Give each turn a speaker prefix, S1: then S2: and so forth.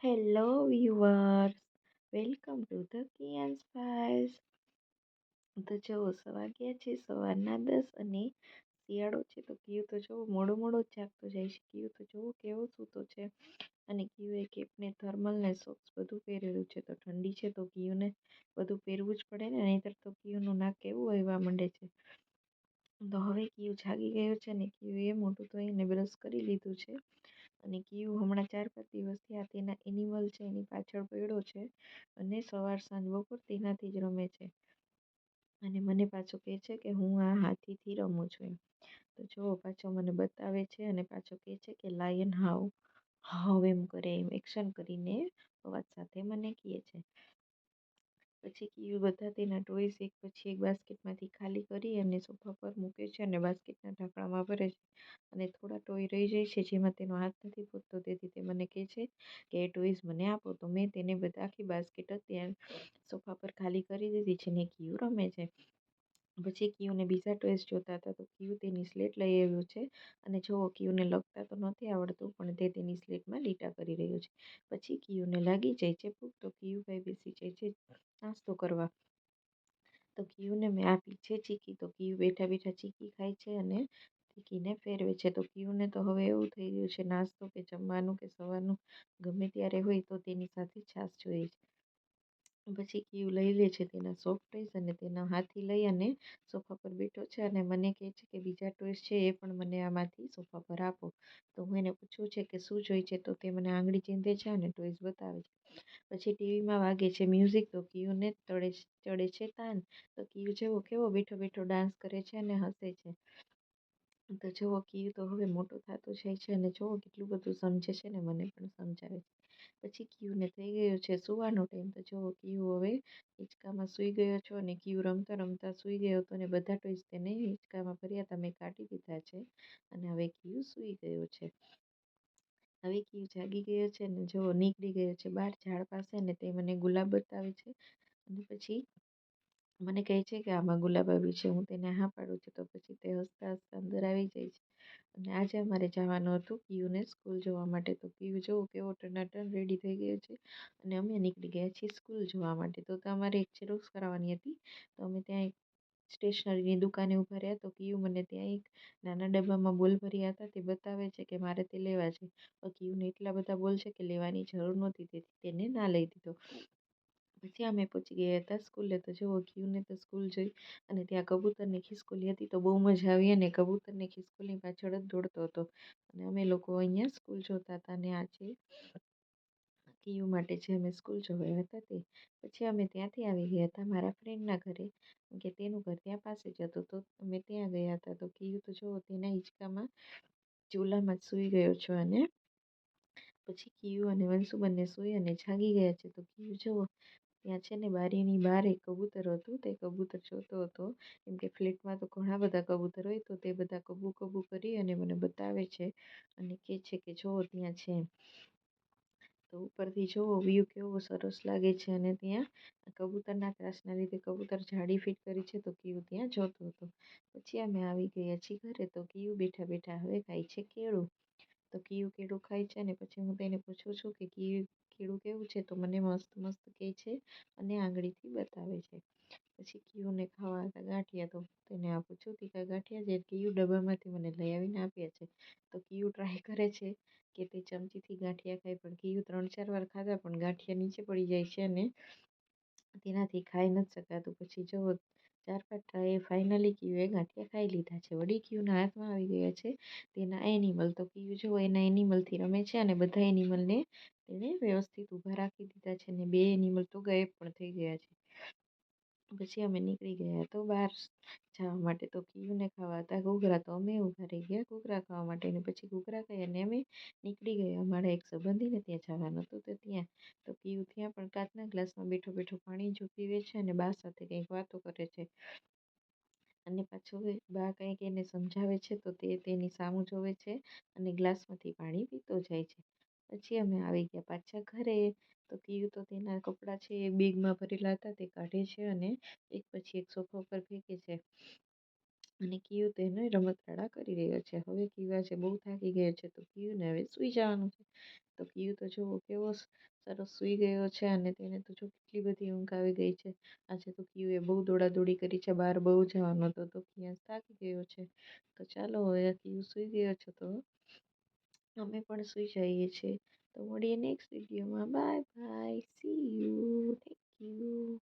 S1: Hello viewers, welcome to the કિયાન્સ files. તો જો વાગ્યા છે સવારના 10 અને શિયાળો છે તો કયું તો જો મોડો મોડો જ જાગતો જાય છે. કયું તો જો કેવો સૂતો છે અને કયું એ કેપને થર્મલ ને સોક્સ બધું પહેરેલું છે. તો ઠંડી છે તો કયુંને બધું પહેરવું જ પડે ને, નહીંતર તો કયુંનું નાક કેવું વહેવા માંડે છે. તો હવે કયું જાગી ગયો છે ને કયું એ મોટું ધોઈને બ્રશ કરી લીધું છે અને કયું હમણાં 4-5 દિવસથી આ તેના એનિમલ છે એની પાછળ પડ્યો છે અને સવાર સાંજ બપોર તેનાથી જ રમે છે. અને મને પાછો કહે છે કે હું આ હાથીથી રમું છું એમ. તો જો પાછો મને બતાવે છે અને પાછો કહે છે કે લાયન હાવ હાવ એમ કરે, એમ એક્શન કરીને અવાજ સાથે મને કહે છે. પછી કયું બધા તેના ટોયસ એક પછી એક બાસ્કેટમાંથી ખાલી કરી અને સોફા પર મૂકે છે અને બાસ્કેટના ઢાંકણામાં ભરે છે. અને થોડા ટોય રહી જાય છે જેમાં તેનો હાથ નથી પહોંચતો, તેથી તે મને કહે છે કે એ ટોયસ મને આપો. તો મેં તેને બધા આખી બાસ્કેટ જ ત્યાં સોફા પર ખાલી કરી દીધી છે ને કયું રમે છે. પછી કયુંને બીજા ટોયસ જોતા હતા તો કયું તેની સ્લેટ લઈ આવ્યો છે અને જો કયુંને લખતા તો નથી આવડતું પણ તે તેની સ્લેટમાં લીટા કરી રહ્યો છે. પછી કયુંને લાગી જાય છે ભૂખ તો કયું ભાઈ બેસી જાય છે નાસ્તો કરવા. તો કયુંને મેં આપી છે ચીકી, તો કયું બેઠા બેઠા ચીકી ખાય છે અને ચીકીને ફેરવે છે. તો કયુંને તો હવે એવું થઈ ગયું છે નાસ્તો કે જમવાનું કે સવારનું ગમે ત્યારે હોય તો તેની સાથે છાશ જોઈએ છે. પછી કયું લઈ લે છે તેના સોફ્ટ ટોયસ અને તેના હાથી લઈ અને સોફા પર બેઠો છે અને મને કહે છે કે બીજા ટોયસ છે એ પણ મને આમાંથી સોફા પર આપો. તો હું એને પૂછું છે કે શું જોઈ છે, તો તે મને આંગળી ચીંધે છે અને ટોયસ બતાવે છે. પછી ટીવીમાં વાગે છે મ્યુઝિક તો કયુંને ચડે છે તાન. તો કયું જેવો કેવો બેઠો બેઠો ડાન્સ કરે છે અને હસે છે. તો જુઓ કયું તો હવે મોટો થતો જાય છે અને જુઓ કેટલું બધું સમજે છે ને મને પણ સમજાવે છે. પછી કયુંને થઈ ગયો છે સુવાનો ટાઈમ તો જુઓ કયું હવે હિંચકામાં સૂઈ ગયો છો અને કયું રમતા રમતા સૂઈ ગયો હતો અને બધા ટોયસ તેને હિંચકામાં ભર્યા હતા મેં કાઢી દીધા છે અને હવે કયું સૂઈ ગયો છે. હવે કયું જાગી ગયો છે ને જો નીકળી ગયો છે બહાર ઝાડ પાસે ને તે મને ગુલાબ બતાવે છે અને પછી મને કહે છે કે આમાં ગુલાબ આવ્યું છે. હું તેને હા પાડું છું તો પછી તે હસતા હસતા અંદર આવી જાય છે. અને આજે અમારે જવાનું હતું કયુંને સ્કૂલ જવા માટે. તો કયું જુઓ કેવો ટનાટન રેડી થઈ ગયો છે અને અમે નીકળી ગયા છીએ સ્કૂલ જવા માટે. તો અમારે એક ઝેરોક્ષ કરાવવાની હતી તો અમે ત્યાં એક સ્ટેશનરીની દુકાને ઊભા રહ્યા તો કયું મને ત્યાં એક નાના ડબ્બામાં બોલ ભર્યા હતા તે બતાવે છે કે મારે તે લેવા છે. કયુંને એટલા બધા બોલ છે કે લેવાની જરૂર નહોતી, તેથી તેને ના લઈ દીધો. પછી અમે પહોંચી ગયા હતા સ્કૂલે. તો જુઓ કયુંને તો સ્કૂલ જોઈ અને ત્યાં કબૂતરની ખિસકોલી હતી તો બહુ મજા આવી અને કબૂતરની ખિસકોલી પાછળ જ દોડતો હતો. અને અમે લોકો અહીંયા સ્કૂલ જોતા હતા અને આજે કયું માટે જે અમે સ્કૂલ જોયા હતા તે. પછી અમે ત્યાંથી આવી ગયા હતા મારા ફ્રેન્ડના ઘરે, કે તેનું ઘર ત્યાં પાસે જ હતું તો અમે ત્યાં ગયા હતા. તો કયું તો જુઓ તેના હિંચકામાં ચૂલામાં જ સૂઈ ગયો છો અને પછી કયું અને વંશુ બંને સૂઈ અને જાગી ગયા છે. તો કયું જુઓ ત્યાં છે ને બારીની બહાર એક કબૂતર હતું તે કબૂતર જોતો હતો, કેમ કે ફ્લેટમાં તો ઘણા બધા કબૂતર હોય તો તે બધા કબૂ કબૂ કરી અને મને બતાવે છે અને કહે છે કે જુઓ ત્યાં છે એમ. તો ઉપરથી જુઓ વ્યૂ કેવો સરસ લાગે છે અને ત્યાં કબૂતરના ત્રાસના લીધે કબૂતર જાળી ફિટ કરી છે તો કયું ત્યાં જોતો હતો. પછી અમે આવી ગયા છીએ ઘરે તો કયું બેઠા બેઠા હવે ખાય છે કેળું. તો કયું કેળું ખાય છે અને પછી હું તેને પૂછું છું કે કયું કેળું કેવું છે, તો મને મસ્ત મસ્ત કહે છે અને આંગળીથી બતાવે છે. પછી કયુંને ખાવા હતા ગાંઠિયા તો તેને આપું છું તીખા ગાંઠિયા, જે કયું ડબ્બામાંથી મને લઈ આવીને આપ્યા છે. તો કયું ટ્રાય કરે છે કે તે ચમચીથી ગાંઠિયા ખાય પણ કયું 3-4 વાર ખાધા પણ ગાંઠિયા નીચે પડી જાય છે અને તેનાથી ખાઈ નથી શકાતું. પછી જુઓ 4-5 ટ્રાયે ફાઇનલી કયુંએ ગાંઠિયા ખાઈ લીધા છે. વળી કયુંના હાથમાં આવી ગયા છે તેના એનિમલ. તો કયું જુઓ એના એનિમલથી રમે છે અને બધા એનિમલને તેને વ્યવસ્થિત ઊભા રાખી દીધા છે અને 2 એનિમલ તો ગાયબ પણ થઈ ગયા છે. પછી અમે નીકળી ગયા તો બહાર જવા માટે. તો કયુંને ખાવા હતા ઘૂઘરા તો અમે ઊભા રહી ગયા ઘૂઘરા ખાવા માટે અને પછી ઘૂઘરા ખાઈ અને અમે નીકળી ગયા અમારા એક સંબંધીને ત્યાં જવાનું હતું તો ત્યાં. તો કયું ત્યાં પણ કાચના ગ્લાસમાં બેઠો બેઠો પાણી જો પીવે છે અને બા સાથે કંઈક વાતો કરે છે અને પાછું બા કંઈક એને સમજાવે છે તો તે તેની સામું જોવે છે અને ગ્લાસમાંથી પાણી પીતો જાય છે. પછી અમે આવી ગયા પાછા ઘરે. તો કયું તો તેના કપડાં છે એ બેગમાં ભરેલા હતા તે કાઢે છે અને એક પછી એક સોફા ઉપર ફેંકે છે. અને કિયું તો એનો રમતવાળા કરી રહ્યો છે. હવે કિયું આજે બહુ થાકી ગયો છે તો કિયુંને હવે સૂઈ જવાનું છે. તો કિયું તો જુઓ કેવો સરસ સૂઈ ગયો છે અને તેને તો જો કેટલી બધી ઊંઘ આવી ગઈ છે. આજે તો કિયુએ બહુ દોડાદોડી કરી છે, બહાર બહુ જવાનું હતું તો કિયા થાકી ગયો છે. તો ચાલો હવે કિયું સૂઈ ગયો છે તો અમે પણ સૂઈ જઈએ છીએ. તો મળીએ નેક્સ્ટ વિડીયોમાં. Bye bye, C you, thank you.